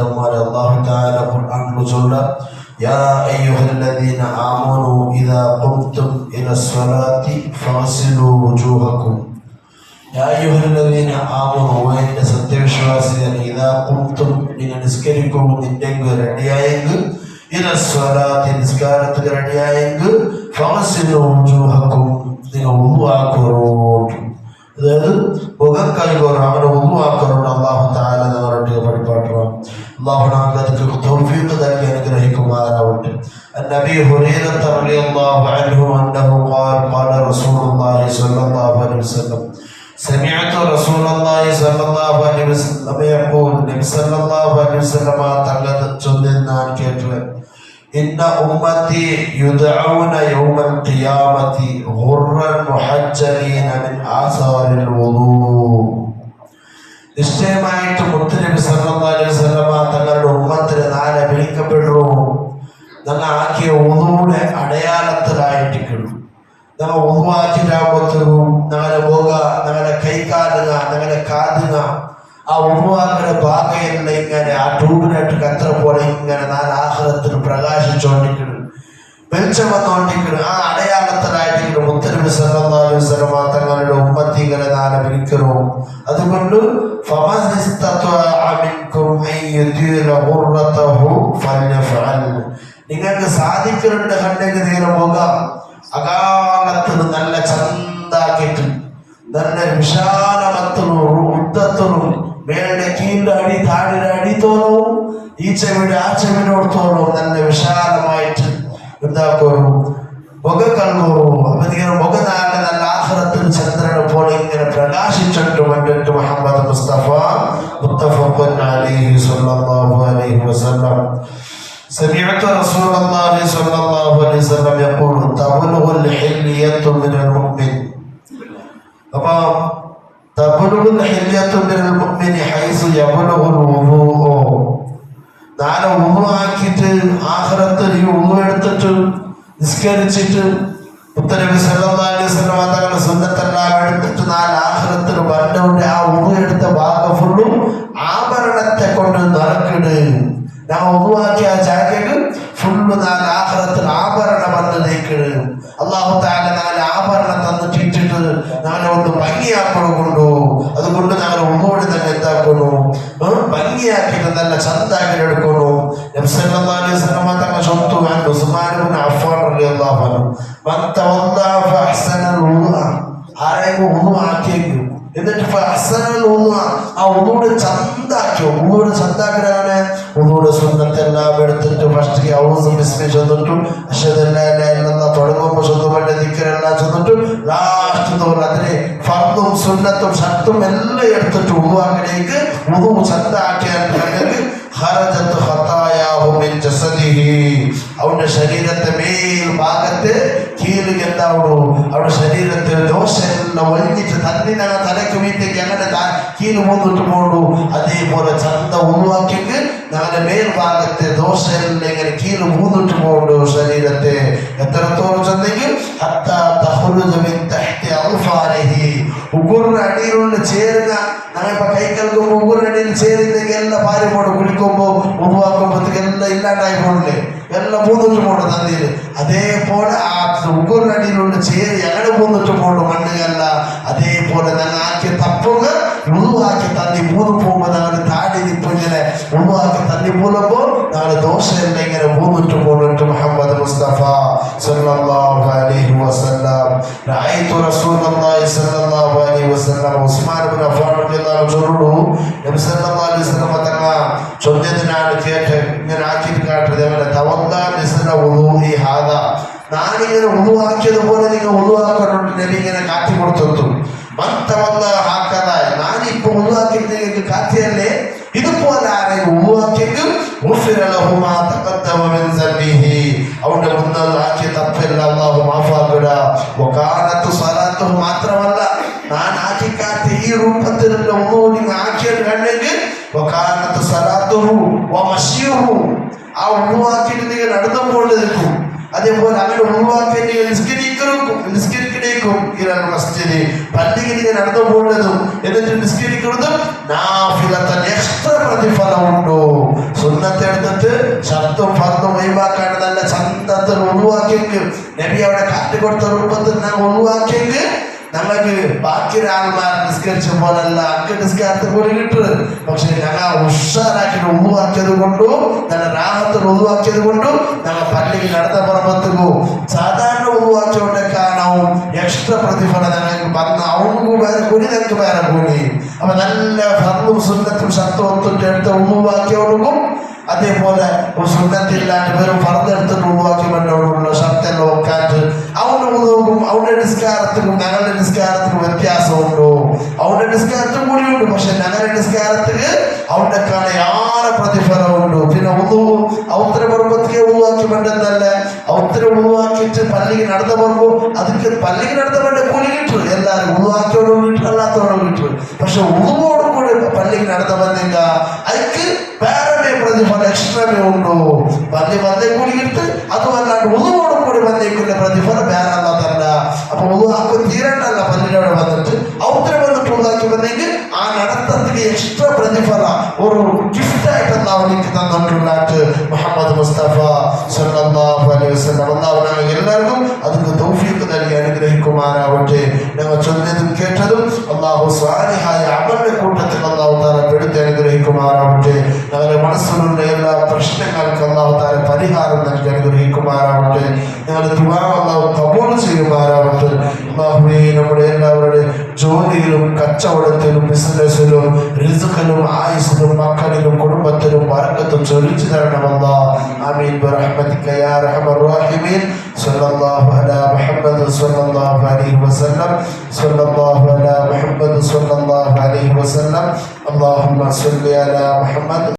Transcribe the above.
الله تعالى قرآن رسولا يا أيها الذين آمنوا إذا قمتم إلى الصلاة فاغسلوا وجوهكم يا أيها الذين آمنوا وإن സത്യവിശ്വാസികൾ إذا قمتم നിങ്ങൾ നിസ്കരിക്കുമെങ്കിൽ റെഡിയായെങ്കിൽ إلى الصلاة നിസ്കാരത്തിന് റെഡിയായെങ്കിൽ فاغسلوا وجوهكم നിങ്ങൾ വുളൂഅക്കുറോട്ട് അതായത് മുഖം കഴുകുക അങ്ങനെ വുളൂഅക്കുറോട്ട് അല്ലാഹു തആല നമ്മളോട് പഠിപ്പിക്കുന്നു. അല്ലാഹു നമുക്ക് തൗഫീഖ് നൽകി അനുഗ്രഹിക്കുമാറാവട്ടെ. നബി ഹുറൈറ റളിയല്ലാഹു അൻഹു അന്നഹു ഖാല റസൂലുള്ളാഹി സ്വല്ലല്ലാഹു അലൈഹി വസല്ലം سمعت رسول الله صلى الله عليه وسلم يقول നബി സല്ലല്ലാഹു അലൈഹി വസല്ലം തങ്ങൾ ചൊല്ലുന്നത് കേട്ടു إن أمتي يدعون يوم القيامة غرا محجلين من آثار الوضوء നിശ്ചയമായിട്ട് മുത്തുനബി സല്ലല്ലാഹു അലൈഹി വസല്ലം തങ്ങളുടെ ഉമ്മത്തിനെ നാളെ വിളിക്കപ്പെടുന്നു ഞങ്ങൾ ആക്കിയ ഉദൂടെ അടയാളത്തിലായിട്ടിരിക്കുന്നു. ഞങ്ങൾ ഉദുവാക്കിട്ടാകുമ്പോഴത്തേക്കും ഞങ്ങളുടെ മുഖ ഞങ്ങളുടെ കൈകാലുക ഞങ്ങളുടെ കാതുക ആ ഉമ്മാക്കളുടെ ഭാഗയല്ല ഇങ്ങനെ ആ ട്യൂബിനായിട്ട് കത്ര പോലെ ഇങ്ങനെ നാല് ആഹ്റത്തിൽ പ്രകാശിച്ചോണ്ടിരിക്കുന്നു, വെളിച്ചം വന്നുകൊണ്ടിരിക്കുന്നു. ആ അടയാളത്തിലായിട്ട് മുത്തനബി സല്ലല്ലാഹു അലൈഹി വസല്ലം തങ്ങളുടെ ഉമ്മത്തികളെ നാളെ വിളിക്കുന്നു. അതുകൊണ്ട് നിങ്ങൾക്ക് സാധിക്കുന്നുണ്ട് കണ്ടെങ്കിൽ നിങ്ങളുടെ മുഖം അകാലത്തിന് നല്ല ചന്താക്കിയിട്ട് നല്ല വിശാലമത്തിനും ഉദ്ധത്തിനും മേളുടെ കീഴിന്റെ അടി താടിയുടെ അടി തോന്നും, ഈ ചെവിയുടെ ആ ചെവിനോട് തോന്നും നല്ല വിശാലമായിട്ട് എന്താക്കോളൂ മുഖം കണ്ടോളൂ. അപ്പൊ ഇങ്ങനെ മുഖനാല് നല്ല ആഖിറത്തിൽ ചന്ദ്രനെ പോലെ ഇങ്ങനെ പ്രകാശിച്ചിട്ട് വേണ്ടിട്ട് മുഹമ്മദ് മുസ്തഫ മുത്തഫഖുൻ അലൈഹി സ്വല്ലല്ലാഹു അലൈഹി വസല്ലം سمعت رسول الله صلى الله عليه وسلم يقول تبلغ الحلية من المؤمن أما تبلغ الحلية من المؤمن حيث يبلغ الوضوء നാളെ ഉളു ആക്കിയിട്ട് ആഖിറത്തിൽ ഈ ഉളു എടുത്തിട്ട് നിസ്കരിച്ചിട്ട് മുത്തനബി സല്ലല്ലാഹു അലൈഹി വസല്ലം തങ്ങളുടെ സുന്നത്തെല്ലാം എടുത്തിട്ട് നാളെ ആഖിറത്തിൽ വരണ്ടവരുടെ ആ ഉളു എടുത്ത ഭാഗം ഫുള്ളും ആഭരണത്തെ കൊണ്ട് നിറക്കിട്. ഞങ്ങൾ ഉളവാക്കിയ ജാഗക്ക് ഫുള്ള് നാല് ആഖിറത്തിൽ ആഭരണം വന്നതേക്കിട്. അല്ലാഹു തആല നാല് ആഭരണം തന്നിട്ടിട്ട് ഞങ്ങളെ ഒന്ന് ഭംഗിയാക്കൊണ്ടു. അതുകൊണ്ട് ഞങ്ങൾ ഉള്ളോട് തന്നെ എന്താക്കുന്നു ഭംഗിയാക്കിയിട്ട് നല്ല ചന്താക്കി എടുക്കുന്നു. നബി സല്ലല്ലാഹു അലൈഹി വസല്ലം തങ്ങൾ ചൊല്ലുന്നു ഉസ്മാൻ ഇബ്നു അഫ്ഫാൻ റളിയല്ലാഹു അൻഹു മൻ തവദ്ദഅ ഫഅഹ്സനൽ വുദുഅ ആരെയും ഉളു ആക്കിയെങ്കിൽ എന്നിട്ട് ആ ഉളൂടെ ചന്താക്കി ഉളൂടെ ചന്താക്കിയാണ് ഉളൂടെ സുന്നത്തെല്ലാം എടുത്തിട്ട് ഫസ്റ്റ് ഔസു ബിസ്മി ചൊന്നിട്ടു അശ്ഹദു അല്ലാ ഇലാഹ ഇല്ലല്ലാഹ് തുടങ്ങുമ്പോൾ ചൊല്ലുമ്പോൾ ദിക്റെല്ലാം ചൊന്നിട്ടു ലാസ്റ്റ് തോന്നുന്നു അതിന് ഫർദും സുന്നത്തും ഷർത്തും എല്ലാം എടുത്തിട്ട് ഉളുവാക്കിലേക്ക് ഉളു ചന്താക്കിയാൽ ഖറജത് ഖതായാഹു മിൻ ജസദിഹി അവന്റെ ശരീരത്തെ മേൽ ഭാഗത്ത് കീഴിൽ എന്താവൂ അവരുടെ ശരീരത്തിൽ ദോഷമെല്ലാം ഒഴിഞ്ഞിട്ട് തന്നെ തലക്ക് വീട്ടിലേക്ക് അങ്ങനെ കീഴിൽ വന്നിട്ട് പോകൂ. അതേപോലെ ചന്ത ഉൾവാക്കിക്ക് ഞങ്ങളുടെ മേൽഭാഗത്തെ ദോഷമെല്ലാം ഇങ്ങനെ കീഴിൽ മൂന്നിട്ട് പോകണ്ടു. ശരീരത്തെ എത്രത്തോളം ചെന്നെങ്കിൽ ഉഗുറിന്റെ അടിയിലുള്ള ചേരുക ഞങ്ങളിപ്പോ കൈ കൽക്കുമ്പോ ഉഗുറിന്റെ അടിയിൽ ചേരുന്നെങ്കിൽ എല്ലാം ഭാര്യ പോണ്ട് കുളിക്കുമ്പോ ഉൾവാക്കുമ്പോഴത്തേക്ക് എല്ലാം ഇല്ലാണ്ടായി പോണില്ലേ, എല്ലാം മൂന്നിട്ട് പോണ്ട് നന്ദിയില്. അതേപോലെ ആ ഉഗുറിന്റെ അടിയിലുള്ള ചേര് ഞങ്ങള് മൂന്നിട്ട് പോണ്ട് മണ്ണുകല്ല. അതേപോലെ ഞങ്ങൾ ആക്കിയ തപ്പുക ഉളുവാക്കി തന്നി മൂന്ന് പോകുമ്പോ ഞങ്ങളുടെ താടി നിപ്പ് ഇങ്ങനെ ഉളുവാക്കി തന്നി പോകുമ്പോ ഞങ്ങളുടെ ദോഷമെല്ലാം ഇങ്ങനെ മൂന്നിട്ട് പോന്നിട്ട് മുഹമ്മദ് മുസ്തഫ സല്ലല്ലാഹു അലൈഹി വസല്ലം റഅയ്തു റസൂലുള്ളാഹി സല്ലല്ലാഹു അലൈഹി വസല്ലം ഉസ്മാൻ ഇബ്നു അഫ്ഫാൻ റളിയല്ലാഹു അൻഹു നബി സല്ലല്ലാഹു അലൈഹി വസല്ലം തങ്ങൾ ചൊല്ലുന്നതിനാണ് കേട്ട് ഇങ്ങനെ ആക്കിയിട്ട് കാട്ടുന്നത് അങ്ങനെ തവദ്ദാ മിസ്ല വുദൂഇ ഹാദാ ഞാനിങ്ങനെ ഉളുവാക്കിയതുപോലെ നിങ്ങൾ ഉളുവാക്കാനുണ്ട് നബി ഇങ്ങനെ കാട്ടി കൊടുത്തു. ഞാനിപ്പോ ഉളുവാക്കിയിട്ട് നിങ്ങൾക്ക് കാറ്റിയല്ലേ ഇതുപോലെ ആരെയും ഉളുവാക്കിയെങ്കിൽ അവന്റെ മുന്നിൽ ആക്കിയ തപ്പെല്ലാം അല്ലാഹു മാഫാക്കുക. മാത്രമല്ല ഞാൻ ആക്കിക്കാറ്റ് ഈ രൂപത്തിലുള്ള ഉളു ആക്കിയത് കണ്ടെങ്കിൽ ആ ഉളുവാക്കിയിട്ട് നിങ്ങൾ നടന്നപ്പോൾ നിൽക്കും. അതേപോലെ അങ്ങനെ ഒഴിവാക്കേണ്ടി നിസ്കരിക്കണേക്കും ഇതാണ് മസ്ജിദ് പള്ളിയിൽ നടന്നു പോകുന്നതും എന്നിട്ട് നിസ്കരിക്കുന്നതും നാഫിലത്തൻ എക്സ്ട്രാ പ്രതിഫലമുണ്ടോ. സുന്നത്തെ എടുത്തിട്ട് ശബ്ദം ഫർദും ഒഴിവാക്കാൻ നല്ല ചന്തത്തിൽ ഒഴിവാക്കിയെങ്കിൽ നബി അവിടെ കാട്ടിക്കൊടുത്ത രൂപത്തിൽ ഞാൻ ഒഴിവാക്കിയെങ്കിൽ ഞങ്ങൾക്ക് ബാക്കി ആൾമാർ നിസ്കരിച്ച പോലല്ല അക്ക് നിസ്കാരത്തെ പോലെ കിട്ടുന്നത്. പക്ഷെ ഞങ്ങൾ ഉഷാറാക്കി ഒഴിവാക്കിയത് കൊണ്ടും നല്ല രാഹത്തിൽ ഒഴിവാക്കിയത് കൊണ്ടും ഞങ്ങൾ പള്ളിക്ക് നടന്ന പുറമ്പത്തുകോ സാധാരണ ഒഴിവാക്കിയോടെ കാണാവും എക്സ്ട്രാ പ്രതിഫലം ഞങ്ങൾക്ക് വന്ന അവർക്ക് വേറെ കൂടി ഞങ്ങൾക്ക് വേറെ കൂടി. അപ്പൊ നല്ല ഫർളും സുന്നത്തും ശബ്ദവും എടുത്ത് ഒഴിവാക്കിയോടും അതേപോലെ സുന്നത്തില്ലാണ്ട് വെറും ഫർദെടുത്തിട്ട് ഒഴിവാക്കി വേണ്ടവരുള്ള ശബ്ദം നോക്കാറ്റ് അവന്റെ ഉദവും അവന്റെ നിസ്കാരത്തിനും ഞങ്ങളുടെ നിസ്കാരത്തിനും വ്യത്യാസമുണ്ടോ. അവന്റെ നിസ്കാരത്തിൽ കൂടിയുണ്ട്, പക്ഷെ ഞങ്ങളുടെ നിസ്കാരത്തിന് അവന്റെ കാണാൻ യാറെ പ്രതിഫലമുണ്ടോ. പിന്നെ ഉദവും അവത്തര പർവ്വത്തിലെ ഒഴിവാക്കി വേണ്ടെന്നല്ല, അവത്തര ഒഴിവാക്കിയിട്ട് പള്ളിക്ക് നടന്ന പറയുമ്പോൾ അതിക്ക് പള്ളിക്ക് നടന്ന വേണ്ട കൂലി കിട്ടും. എല്ലാവരും ഉഴിവാക്കിയോടും കിട്ടും അല്ലാത്തവരോടും കിട്ടും. പക്ഷെ ഉദവോടും കൂടി പള്ളിക്ക് നടന്ന വന്നെങ്ക അതിക്ക് വേറെ പ്രതിഫലം എക്സ്ട്രാമേ ഉണ്ടോ. പള്ളി വന്നേ കൂടി കിട്ടും, അതുമല്ലാണ്ട് ഉദവോടും കൂടി വന്നേക്കുള്ള പ്രതിഫലം വേറെ അല്ലാതല്ല. അപ്പൊ ഉദവാക്ക് തീരണ്ടല്ല പള്ളിയോടെ വന്നിട്ട് അവത്തര വന്നിട്ട് ഉദാക്കി വന്നെങ്കിൽ ആ നടത്തത്തിന് എക്സ്ട്രാ പ്രതിഫല ഒരു ഗിഫ്റ്റ് ആയിട്ടല്ല അവനിക്ക് തന്നിട്ടുള്ളാട്ട് മുഹമ്മദ് മുസ്തഫ സല്ലല്ലാഹു അലൈഹി വസല്ലം. അല്ലാഹു ഞങ്ങൾ എല്ലാവർക്കും അതിന് തൗഫീഖ് നൽകി അനുഗ്രഹിക്കുമാറാവട്ടെ. ഞങ്ങൾ ചൊല്ലിയതും കേട്ടതും അല്ലാഹു സ്വാലിഹായ അമലിന്റെ കൂട്ടത്തിൽ അല്ലാഹു തആല പെടുത്തി അനുഗ്രഹിക്കുമാറാവട്ടെ. ഞങ്ങളുടെ മനസ്സിലുള്ള എല്ലാ പ്രശ്നങ്ങൾക്ക് അല്ലാഹു തആല പരിഹാരം നൽകി അനുഗ്രഹിക്കുമാറാവട്ടെ. ഞങ്ങളുടെ ദുആ അല്ലാഹു കബൂൽ ചെയ്യുമാറാവട്ടെ. അല്ലാഹുവേ, നമ്മുടെ എല്ലാവരുടെ ജോലിയിലും കച്ചവടത്തിലും ബിസിനസ്സിലും റിസ്ഖിലും ആയുസ്സിലും മക്കളിലും കുടുംബത്തിലും ബറക്കത്തും ചൊരിച്ചു തരണമല്ലാ. ആമീൻ ബിറഹ്മതിക യാ അർഹമർ റഹീമീൻ. സല്ലല്ലാഹു അലാ മുഹമ്മദ് സല്ലല്ലാഹു അലൈഹി വസല്ലം. സല്ലല്ലാഹു അലാ മുഹമ്മദ് സല്ലല്ലാഹു അലൈഹി വസല്ലം. അല്ലാഹുമ്മ സ്വല്ലി അലാ മുഹമ്മദ്.